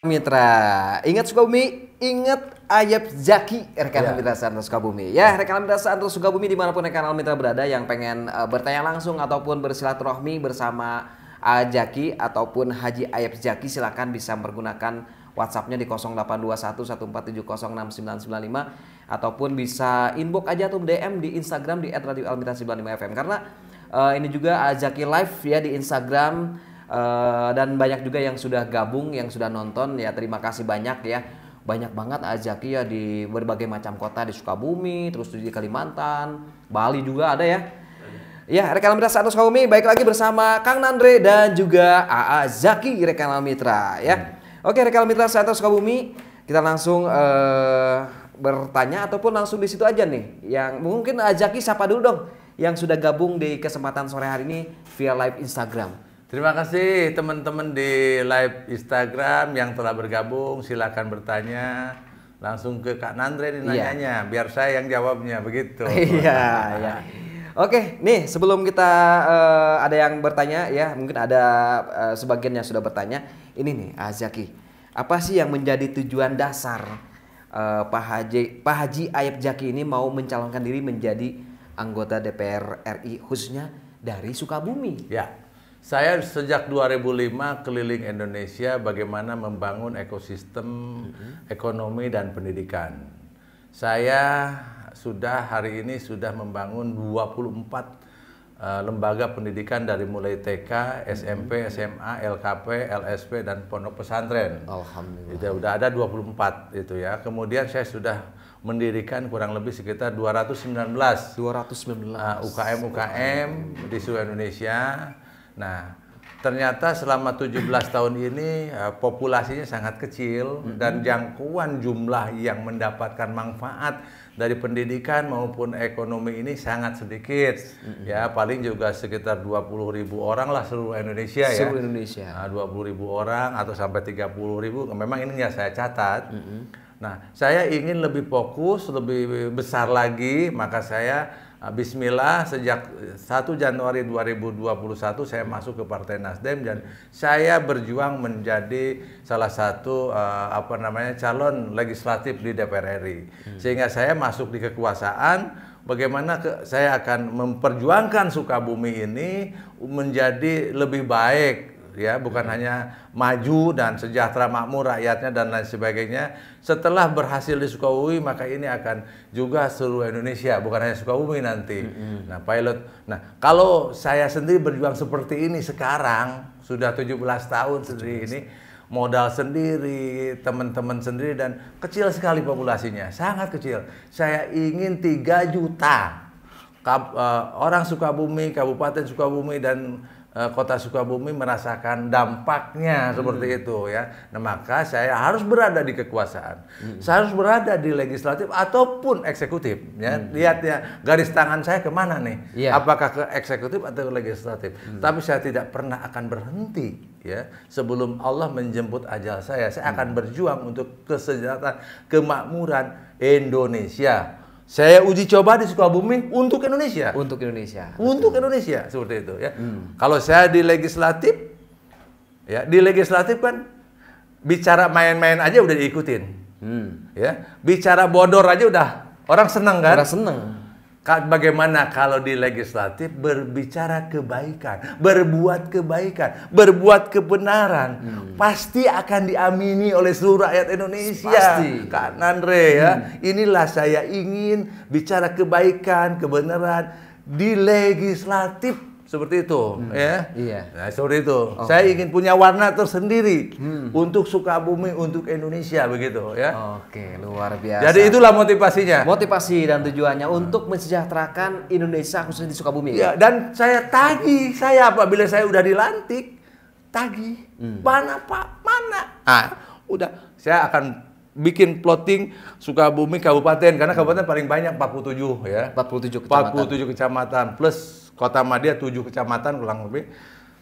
Mitra, ingat Sukabumi, ingat Ayap Zaki, rekan Mitra Santro Sukabumi. Ya, rekan Mitra Santro Sukabumi dimanapun rekan Mitra berada yang pengen bertanya langsung ataupun bersilaturahmi bersama Zaki ataupun Haji Ayap Zaki, silakan bisa mempergunakan WhatsApp-nya di 082114706995 ataupun bisa inbox aja atau DM di Instagram di @radioalmitra95fm karena ini juga Zaki live ya di Instagram. Dan banyak juga yang sudah gabung, yang sudah nonton ya, terima kasih banyak ya. Banyak banget Zaki ya di berbagai macam kota, di Sukabumi, terus di Kalimantan, Bali juga ada ya. Ya, rekan Mitra Santro Sukabumi, baik lagi bersama Kang Nandre dan juga AA Zaki, rekan Mitra ya. Oke, rekan Mitra Santro Sukabumi, kita langsung bertanya ataupun langsung di situ aja nih. Yang mungkin Zaki sapa dulu dong yang sudah gabung di kesempatan sore hari ini via live Instagram. Terima kasih teman-teman di live Instagram yang telah bergabung. Silakan bertanya langsung ke Kak Nandre nanyanya, biar saya yang jawabnya begitu. Iya, ya. Oke, nih sebelum kita ada yang bertanya ya, mungkin ada sebagian yang sudah bertanya. Ini nih Zaki, apa sih yang menjadi tujuan dasar Pak Haji Ayap Zaki ini mau mencalonkan diri menjadi anggota DPR RI khususnya dari Sukabumi? Ya. Saya sejak 2005 keliling Indonesia bagaimana membangun ekosistem ekonomi dan pendidikan. Saya hari ini sudah membangun 24 lembaga pendidikan dari mulai TK, SMP, SMA, LKP, LSP dan pondok pesantren. Alhamdulillah. Itu udah ada 24 itu ya. Kemudian saya sudah mendirikan kurang lebih sekitar 219 UKM di seluruh Indonesia. Nah, ternyata selama 17 tahun ini populasinya sangat kecil dan jangkauan jumlah yang mendapatkan manfaat dari pendidikan maupun ekonomi ini sangat sedikit. Ya, paling juga sekitar 20.000 orang lah seluruh Indonesia ya. Seluruh Indonesia. 20.000 orang atau sampai 30.000. Memang ini yang saya catat. Nah, saya ingin lebih fokus, lebih besar lagi, maka saya Bismillah sejak 1 Januari 2021 saya masuk ke Partai Nasdem dan saya berjuang menjadi salah satu calon legislatif di DPR RI. Sehingga saya masuk di kekuasaan, bagaimana saya akan memperjuangkan Sukabumi ini menjadi lebih baik. Ya, bukan hanya maju dan sejahtera makmur rakyatnya dan lain sebagainya. Setelah berhasil di Sukabumi, maka ini akan juga seluruh Indonesia, bukan hanya Sukabumi nanti. Nah, Nah, kalau saya sendiri berjuang seperti ini sekarang, sudah 17 tahun sendiri ini, modal sendiri, teman-teman sendiri, dan kecil sekali populasinya, sangat kecil. Saya ingin 3 juta orang Sukabumi, Kabupaten Sukabumi, dan Kota Sukabumi merasakan dampaknya seperti itu ya. Nah, maka saya harus berada di kekuasaan. Saya harus berada di legislatif ataupun eksekutif ya. Lihat ya, garis tangan saya kemana nih? Apakah ke eksekutif atau ke legislatif? Tapi saya tidak pernah akan berhenti ya. Sebelum Allah menjemput ajal saya akan berjuang untuk kesejahteraan, kemakmuran Indonesia. Saya uji coba di Sukabumi untuk Indonesia. Untuk Indonesia. Untuk Indonesia seperti itu ya. Kalau saya di legislatif, ya di legislatif kan bicara main-main aja udah diikutin. Ya, bicara bodor aja udah orang seneng kan? Orang seneng. Bagaimana kalau di legislatif berbicara kebaikan, berbuat kebaikan, berbuat kebenaran, pasti akan diamini oleh seluruh rakyat Indonesia. Pasti. Kak Nandre ya, inilah saya ingin bicara kebaikan, kebenaran di legislatif. Seperti itu ya. Iya. Nah, seperti itu. Saya ingin punya warna tersendiri untuk Sukabumi, untuk Indonesia begitu ya. Oke, luar biasa. Jadi itulah motivasinya. Motivasi dan tujuannya untuk mensejahterakan Indonesia khususnya di Sukabumi. Ya, dan saya tagih, apabila saya udah dilantik, tagih. Mana Pak? Mana? Ah, udah. Saya akan bikin plotting Sukabumi kabupaten karena kabupaten paling banyak 47 ya. 47 kecamatan. 47 kecamatan plus Kota Madia 7 kecamatan kurang lebih.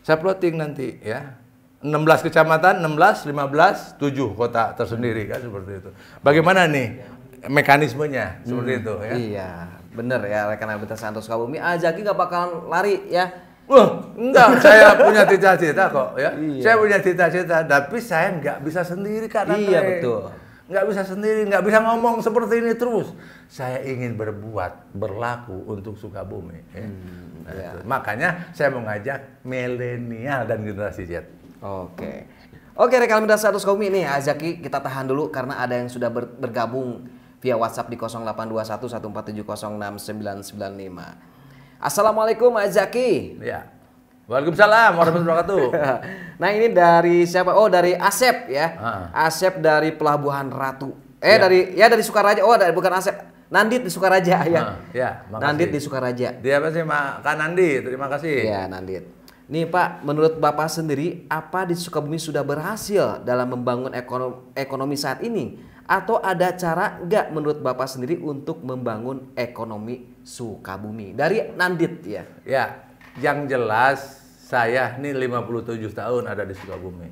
Saya plotting nanti ya. 16 kecamatan, 16, 15, 7 kota tersendiri kan seperti itu. Bagaimana nih mekanismenya seperti itu ya? Iya, bener ya rekan Mitra Santro Sukabumi. Zaki gak bakalan lari ya. Enggak, saya punya cita-cita kok ya. Iya. Saya punya cita-cita, tapi saya nggak bisa sendiri Kak Andre. Iya, betul. Nggak bisa sendiri, nggak bisa ngomong seperti ini terus. Saya ingin berbuat, berlaku untuk Sukabumi. Ya. Nah, iya. itu. Makanya saya mau ngajak milenial dan generasi Z. Oke. Oke, rekan Mitra Satu Sukabumi ini Azaki kita tahan dulu karena ada yang sudah bergabung via WhatsApp di 0821 147069995. Assalamualaikum Azaki. Ya. Waalaikumsalam warahmatullahi wabarakatuh. Nah, ini dari siapa? Oh, dari Asep ya. Asep dari Pelabuhan Ratu. Dari Sukaraja. Oh, bukan Asep. Nandit di Sukaraja ya. Ya, makasih. Nandit di Sukaraja. Dia apa sih, Kak Nandi? Terima kasih. Ya, Nandit. Nih Pak, menurut Bapak sendiri, apa di Sukabumi sudah berhasil dalam membangun ekonomi saat ini? Atau ada cara nggak menurut Bapak sendiri untuk membangun ekonomi Sukabumi? Dari Nandit ya. Ya, yang jelas saya nih 57 tahun ada di Sukabumi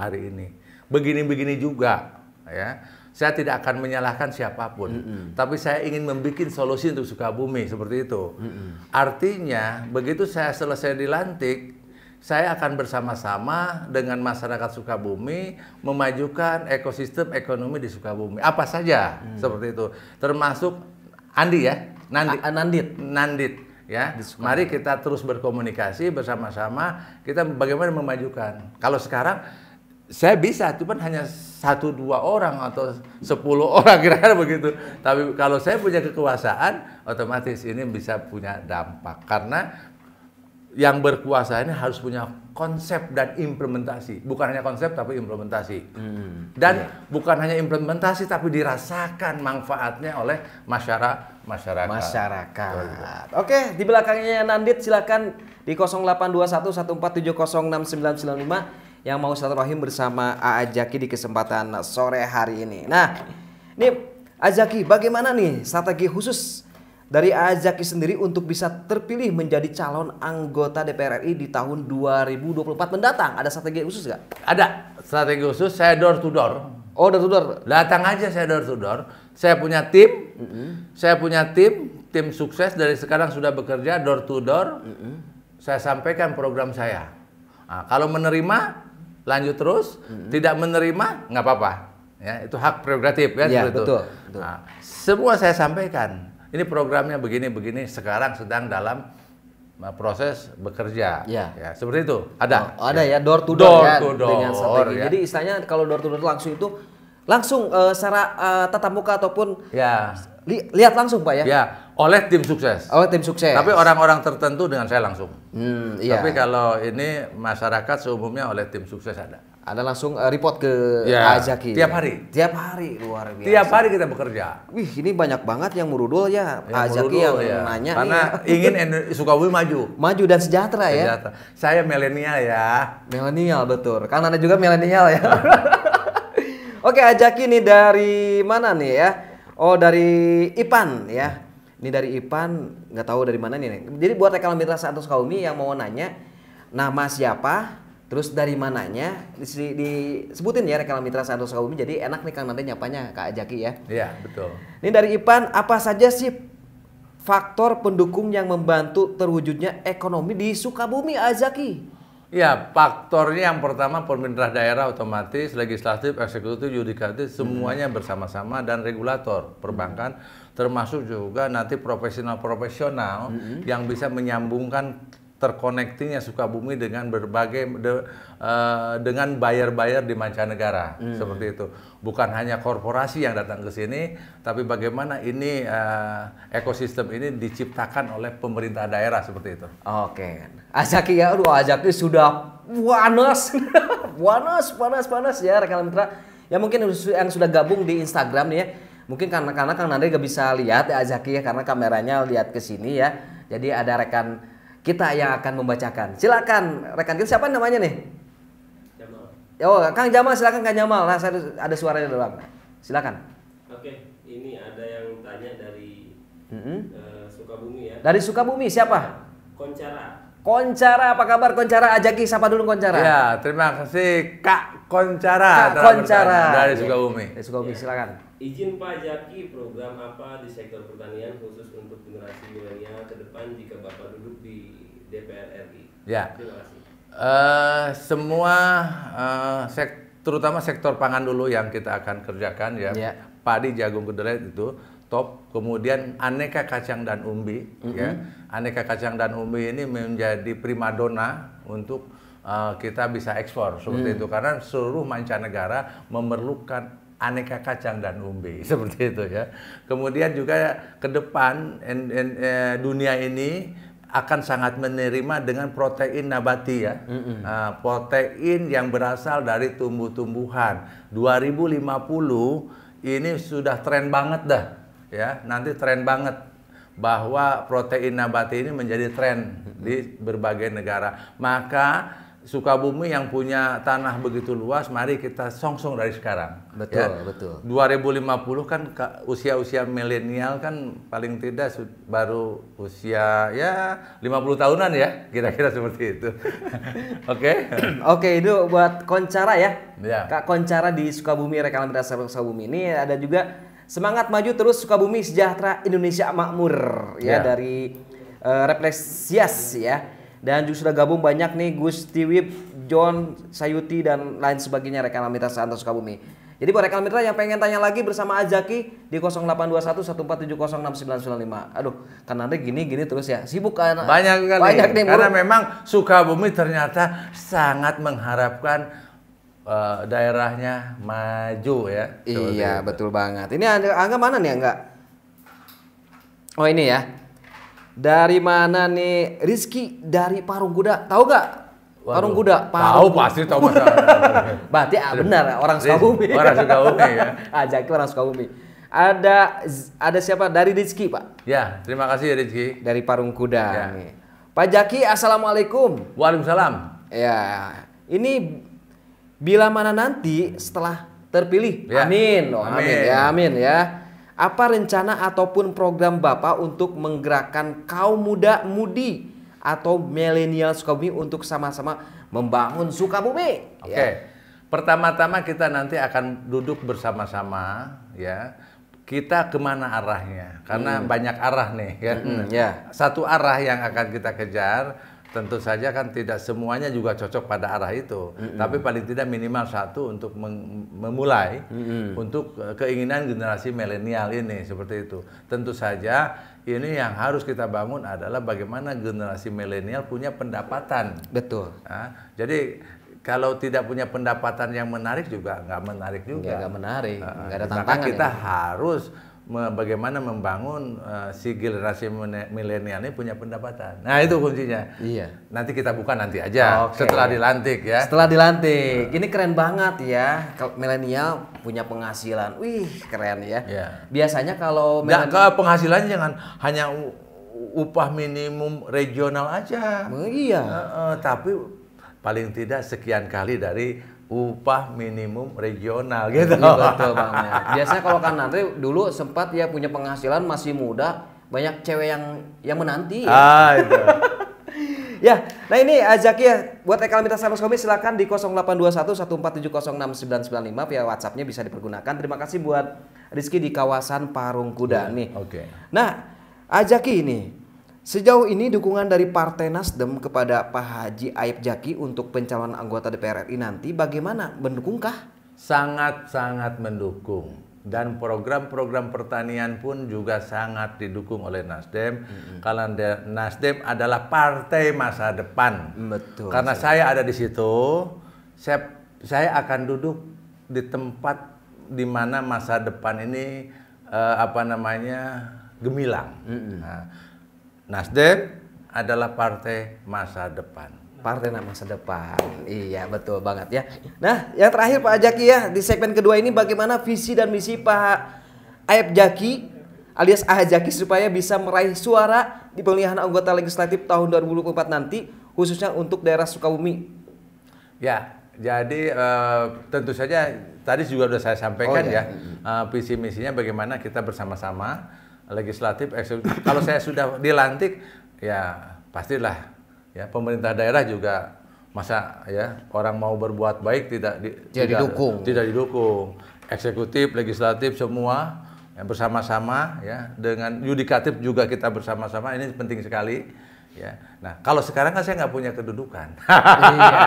hari ini. Begini-begini juga ya. Saya tidak akan menyalahkan siapapun, tapi saya ingin membuat solusi untuk Sukabumi seperti itu. Artinya, begitu saya selesai dilantik, saya akan bersama-sama dengan masyarakat Sukabumi memajukan ekosistem ekonomi di Sukabumi. Apa saja seperti itu, termasuk Andi ya, Nandit ya. Mari kita terus berkomunikasi bersama-sama, kita bagaimana memajukan. Kalau sekarang saya bisa, cuman hanya 1-2 orang atau 10 orang kira-kira begitu. Tapi kalau saya punya kekuasaan, otomatis ini bisa punya dampak. Karena yang berkuasa ini harus punya konsep dan implementasi. Bukan hanya konsep tapi implementasi. Dan bukan hanya implementasi tapi dirasakan manfaatnya oleh masyarakat. Oke, di belakangnya Nandit silakan di 0821 147069995 yang mau silaturahim bersama Azaki di kesempatan sore hari ini. Nah, ini Azaki, bagaimana nih strategi khusus dari Azaki sendiri untuk bisa terpilih menjadi calon anggota DPR RI di tahun 2024 mendatang? Ada strategi khusus nggak? Ada strategi khusus, saya door to door. Oh, door to door. Datang aja saya door to door. Saya punya tim, tim sukses dari sekarang sudah bekerja door to door. Saya sampaikan program saya. Nah, kalau menerima, lanjut terus. Tidak menerima, nggak apa-apa. Ya, itu hak prerogatif kan, Ya, betul. Nah, semua saya sampaikan. Ini programnya begini-begini, sekarang sedang dalam proses bekerja. Ya, seperti itu. Ada. Ada ya, door to door, dengan strategi. Ya. Jadi istilahnya kalau door to door langsung secara tatap muka ataupun lihat langsung Pak ya. Ya, oleh tim sukses. Oleh tim sukses. Tapi orang-orang tertentu dengan saya langsung. Iya. Tapi kalau ini masyarakat seumumnya oleh tim sukses ada. Ada langsung report ke Azaki. Tiap hari. Tiap hari, luar biasa. Tiap hari kita bekerja. Wih, ini banyak banget yang merudul ya, Azaki yang nanya. Karena ingin Sukabumi maju. Maju dan sejahtera ya. Saya milenial ya. Milenial betul. Karena Anda juga milenial ya. Oke, Azaki nih dari mana nih ya? Oh, dari Ipan ya. Ini dari Ipan, nggak tahu dari mana nih. Jadi buat rekan Mitra Satu Sukabumi yang mau nanya nama siapa, terus dari mananya, disebutin ya rekan Mitra Satu Sukabumi. Jadi enak nih Kang nanti nyapanya Kak Azaki ya. Iya, betul. Ini dari Ipan, apa saja sih faktor pendukung yang membantu terwujudnya ekonomi di Sukabumi, Azaki? Ya, faktornya yang pertama pemerintah daerah otomatis, legislatif, eksekutif, yudikatif, semuanya bersama-sama dan regulator perbankan, termasuk juga nanti profesional-profesional yang bisa menyambungkan terkonektinya Sukabumi dengan berbagai dengan buyer-buyer di mancanegara seperti itu. Bukan hanya korporasi yang datang ke sini, tapi bagaimana ini ekosistem ini diciptakan oleh pemerintah daerah seperti itu. Oke, Azaki ya, Azaki sudah panas ya rekan mitra. Ya mungkin yang sudah gabung di Instagram nih ya. Mungkin karena Kang Nandri gak bisa lihat ya Azaki ya karena kameranya lihat ke sini ya. Jadi ada rekan kita yang akan membacakan. Silakan rekan kita, siapa namanya nih? Jamal. Oh, Kang Jamal, silakan Kang Jamal. Nah, saya ada suaranya di belakang. Silakan. Oke, ini ada yang tanya dari Sukabumi ya. Dari Sukabumi siapa? Koncara, apa kabar Koncara? Azaki sapa dulu Koncara. Ya, terima kasih Kak Koncara. Kak Koncara dari Sukabumi. Dari Sukabumi, silakan. Izin Pak Azaki, program apa di sektor pertanian khusus untuk generasi milenial ke depan jika Bapak duduk di DPR RI? Ya. Terima kasih. Semua terutama sektor pangan dulu yang kita akan kerjakan ya. Ya. Padi, jagung, kedelai itu top. Kemudian aneka kacang dan umbi ya. Aneka kacang dan umbi ini menjadi primadona untuk kita bisa ekspor seperti itu karena seluruh mancanegara memerlukan aneka kacang dan umbi seperti itu ya. Kemudian juga ke depan dunia ini akan sangat menerima dengan protein nabati ya. Protein yang berasal dari tumbuh-tumbuhan. 2050 ini sudah tren banget dah ya. Nanti tren banget bahwa protein nabati ini menjadi tren di berbagai negara. Maka Sukabumi yang punya tanah begitu luas, mari kita songsong dari sekarang. Betul, ya. betul. 2050 kan usia-usia milenial kan paling tidak baru usia ya 50 tahunan ya, kira-kira seperti itu. Oke. Oke, itu buat Koncara ya. Ya. Kak Koncara di Sukabumi, Rekan Lamida Sukabumi. Ini ada juga semangat maju terus Sukabumi sejahtera Indonesia makmur ya, Ya. dari Refleksias ya. Dan juga sudah gabung banyak nih Gus Tiwip, John Sayuti dan lain sebagainya rekan Lamida Santo Sukabumi. Jadi buat rekan Lamida yang pengen tanya lagi bersama Azaki di 0821 14706995. Aduh, kan nanti gini terus ya. Sibuk kan? Banyak kali. Banyak nih. Karena memang Sukabumi ternyata sangat mengharapkan daerahnya maju ya. Iya, betul banget. Ini angga mana nih enggak? Oh, ini ya. Dari mana nih? Rizky dari Parung Kuda. Tahu gak? Parung Kuda. Tahu pasti tahu masalah. Berarti benar orang Sukabumi. Orang Sukabumi ya. Ajak orang Sukabumi. Ada siapa? Dari Rizky, Pak. Ya, terima kasih ya Rizky. Dari Parung Kuda Ya. nih. Pak Jaki, assalamualaikum. Waalaikumsalam. Ya, ini bila mana nanti setelah terpilih? Ya. Amin. Oh, Amin. amin ya, amin ya. Apa rencana ataupun program Bapak untuk menggerakkan kaum muda-mudi atau milenial Sukabumi untuk sama-sama membangun Sukabumi? Oke. Ya. Pertama-tama kita nanti akan duduk bersama-sama ya. Kita kemana arahnya? Karena banyak arah nih kan. Ya. Satu arah yang akan kita kejar. Tentu saja kan tidak semuanya juga cocok pada arah itu, tapi paling tidak minimal satu untuk memulai untuk keinginan generasi milenial ini seperti itu. Tentu saja ini yang harus kita bangun adalah bagaimana generasi milenial punya pendapatan. Betul. Nah, jadi kalau tidak punya pendapatan yang menarik juga nggak menarik juga. Nggak menarik, nggak ada Maka tantangan. kita Ya. harus bagaimana membangun si generasi milenial ini punya pendapatan. Nah itu kuncinya. Iya. Nanti kita buka nanti aja Oke. setelah dilantik ya. Setelah dilantik, ini keren banget ya. Milenial punya penghasilan, wih keren ya. Ya. Biasanya kalau Nggak ke penghasilannya jangan hanya upah minimum regional aja. Iya. Tapi paling tidak sekian kali dari upah minimum regional gitu. Iya, betul banget. Biasanya kalau kan nanti dulu sempat ya punya penghasilan masih muda, banyak cewek yang menanti. Ya. Itu. Ya, nah ini Azaki ya, buat rekan Lamida Santo Sukabumi silakan di 0821 14706995 via WhatsApp-nya bisa dipergunakan. Terima kasih buat Rizky di kawasan Parung Kuda nih. Oke. Nah, Azaki ini sejauh ini dukungan dari Partai Nasdem kepada Pak Haji Aib Jaki untuk pencalonan anggota DPR RI nanti bagaimana? Mendukungkah? Sangat-sangat mendukung. Dan program-program pertanian pun juga sangat didukung oleh Nasdem. Karena Nasdem adalah partai masa depan. Betul. Karena saya ada di situ, saya akan duduk di tempat di mana masa depan ini gemilang. Nah, Nasdem adalah partai masa depan. Partai masa depan. Iya, betul banget ya. Nah, yang terakhir Pak Jaki ya, di segmen kedua ini bagaimana visi dan misi Pak Aib Jaki alias Ah Jaki supaya bisa meraih suara di pemilihan anggota legislatif tahun 2024 nanti khususnya untuk daerah Sukabumi. Ya, jadi tentu saja tadi juga sudah saya sampaikan visi misinya bagaimana kita bersama-sama legislatif, eksekutif. Kalau saya sudah dilantik, ya pastilah ya pemerintah daerah juga masa ya orang mau berbuat baik tidak didukung. Eksekutif, legislatif semua yang bersama-sama ya dengan yudikatif juga kita bersama-sama ini penting sekali Ya. Nah, kalau sekarang kan saya nggak punya kedudukan. Iya,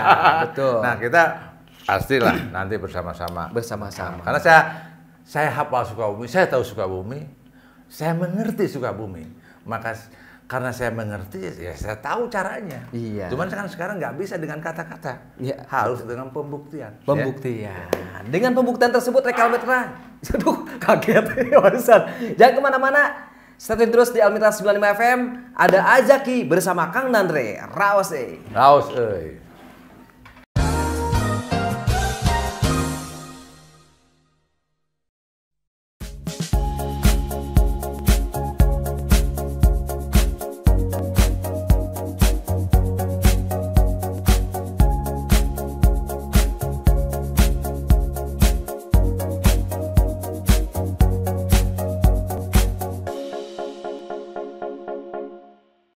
betul. Nah, kita pastilah nanti bersama-sama. Bersama-sama. Karena saya hafal Sukabumi, saya tahu Sukabumi, saya mengerti Sukabumi. Maka karena saya mengerti, ya saya tahu caranya. Iya. Cuman kan sekarang nggak bisa dengan kata-kata, harus dengan pembuktian. Pembuktian. Dengan pembuktian tersebut Rekal Mitra, aduh kaget barusan. Jangan kemana-mana, stay tune terus di Almitra 95 FM. Ada Azaki bersama Kang Nandre. Raos. Raos,